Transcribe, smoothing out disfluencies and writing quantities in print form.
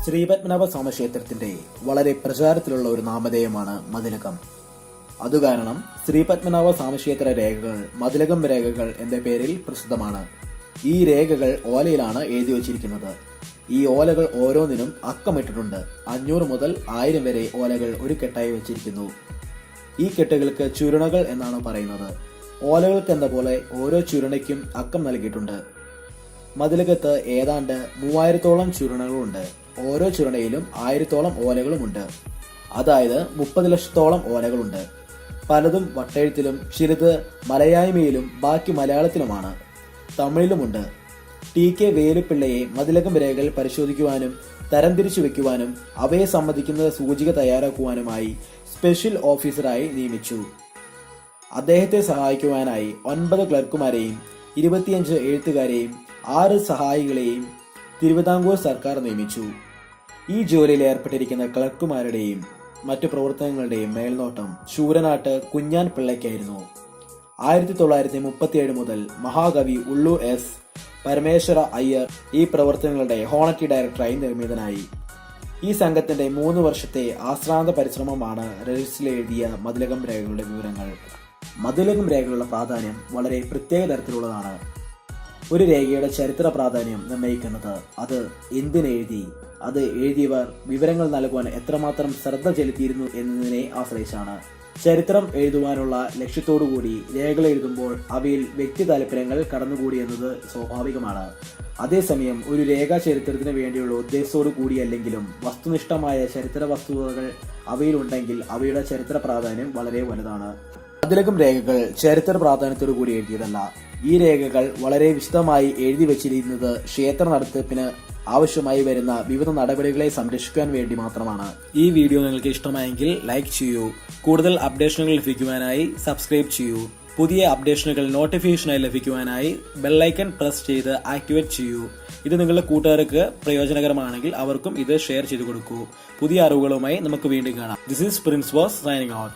ശ്രീപത്മനാഭസ്വാമി ക്ഷേത്രത്തിന്റെ വളരെ പ്രചാരത്തിലുള്ള ഒരു നാമധേയമാണ് മതിലകം. അതുകാരണം ശ്രീപത്മനാഭസ്വാമി ക്ഷേത്ര രേഖകൾ മതിലകം രേഖകൾ എന്ന പേരിൽ പ്രസിദ്ധമാണ്. ഈ രേഖകൾ ഓലയിലാണ് എഴുതി വച്ചിരിക്കുന്നത്. ഈ ഓലകൾ ഓരോന്നിനും അക്കമിട്ടിട്ടുണ്ട്. 500 മുതൽ 1000 വരെ ഓലകൾ ഒരു കെട്ടായി വച്ചിരിക്കുന്നു. ഈ കെട്ടുകൾക്ക് ചുരുണകൾ എന്നാണ് പറയുന്നത്. ഓലകൾക്ക് എന്ന പോലെ ഓരോ ചുരുണയ്ക്കും അക്കം നൽകിയിട്ടുണ്ട്. മതിലകത്ത് ഏതാണ്ട് 3000-ഓളം ചുരുണകളുണ്ട്. ഓരോ ചുരുണയിലും 1000-ഓളം ഓലകളുമുണ്ട്. അതായത് 30 ലക്ഷത്തോളം ഓലകളുണ്ട്. പലതും വട്ടെഴുത്തിലും ചിലത് മലയായ്മയിലും ബാക്കി മലയാളത്തിലുമാണ്. തമിഴിലുമുണ്ട്. TK വേലുപ്പിള്ളയെ മതിലകം രേഖകൾ പരിശോധിക്കുവാനും തരംതിരിച്ചു വെക്കുവാനും അവയെ സംബന്ധിക്കുന്ന സൂചിക തയ്യാറാക്കുവാനുമായി സ്പെഷ്യൽ ഓഫീസറായി നിയമിച്ചു. അദ്ദേഹത്തെ സഹായിക്കുവാനായി 9 ക്ലർക്കുമാരെയും 25 എഴുത്തുകാരെയും 6 സഹായികളെയും തിരുവിതാംകൂർ സർക്കാർ നിയമിച്ചു. ഈ ജോലിയിൽ ഏർപ്പെട്ടിരിക്കുന്ന ക്ലർക്കുമാരുടെയും മറ്റു പ്രവർത്തനങ്ങളുടെയും മേൽനോട്ടം ശൂരനാട്ട് കുഞ്ഞാൻ പിള്ളയ്ക്കായിരുന്നു. 1937 മുതൽ മഹാകവി ഉള്ളൂർ S. പരമേശ്വര അയ്യർ ഈ പ്രവർത്തനങ്ങളുടെ ഹോണറ്റി ഡയറക്ടറായി നിർമ്മിതനായി. ഈ സംഘത്തിന്റെ 3 വർഷത്തെ ആശ്രാന്ത പരിശ്രമമാണ് രജിസ്റ്ററിൽ എഴുതിയ മതിലകം രേഖകളുടെ വിവരങ്ങൾ. മതിലകം രേഖകളുടെ പ്രാധാന്യം വളരെ പ്രത്യേക തരത്തിലുള്ളതാണ്. ഒരു രേഖയുടെ ചരിത്ര പ്രാധാന്യം നിർണ്ണയിക്കുന്നത് അത് എന്തിനെഴുതി, അത് എഴുതിയവർ വിവരങ്ങൾ നൽകുവാൻ എത്രമാത്രം ശ്രദ്ധ ചെലുത്തിയിരുന്നു എന്നതിനെ ആശ്രയിച്ചാണ്. ചരിത്രം എഴുതുവാനുള്ള ലക്ഷ്യത്തോടുകൂടി രേഖകൾ എഴുതുമ്പോൾ അവയിൽ വ്യക്തി താല്പര്യങ്ങൾ കടന്നുകൂടി എന്നത് സ്വാഭാവികമാണ്. അതേസമയം ഒരു രേഖാ ചരിത്രത്തിന് വേണ്ടിയുള്ള ഉദ്ദേശത്തോടു കൂടിയല്ലെങ്കിലും വസ്തുനിഷ്ഠമായ ചരിത്ര വസ്തുതകൾ അവയിലുണ്ടെങ്കിൽ അവയുടെ ചരിത്ര പ്രാധാന്യം വളരെ വലുതാണ്. മതിലകം രേഖകൾ ചരിത്ര പ്രാധാന്യത്തോടു കൂടി എഴുതിയതല്ല. ഈ രേഖകൾ വളരെ വിശദമായി എഴുതി വച്ചിരിക്കുന്നത് ക്ഷേത്ര നടത്തിപ്പിന് ആവശ്യമായി വരുന്ന വിവിധ നടപടികളെ സംരക്ഷിക്കാൻ വേണ്ടി മാത്രമാണ്. ഈ വീഡിയോ നിങ്ങൾക്ക് ഇഷ്ടമായെങ്കിൽ ലൈക്ക് ചെയ്യൂ. കൂടുതൽ അപ്ഡേഷനുകൾ ലഭിക്കുവാനായി സബ്സ്ക്രൈബ് ചെയ്യൂ. പുതിയ അപ്ഡേഷനുകൾ നോട്ടിഫിക്കേഷനായി ലഭിക്കുവാനായി ബെല്ലൈക്കൺ പ്രസ് ചെയ്ത് ആക്ടിവേറ്റ് ചെയ്യൂ. ഇത് നിങ്ങളുടെ കൂട്ടുകാർക്ക് പ്രയോജനകരമാണെങ്കിൽ അവർക്കും ഇത് ഷെയർ ചെയ്തു കൊടുക്കൂ. പുതിയ അറിവുകളുമായി നമുക്ക് വീണ്ടും കാണാം. This is Prince boss signing out.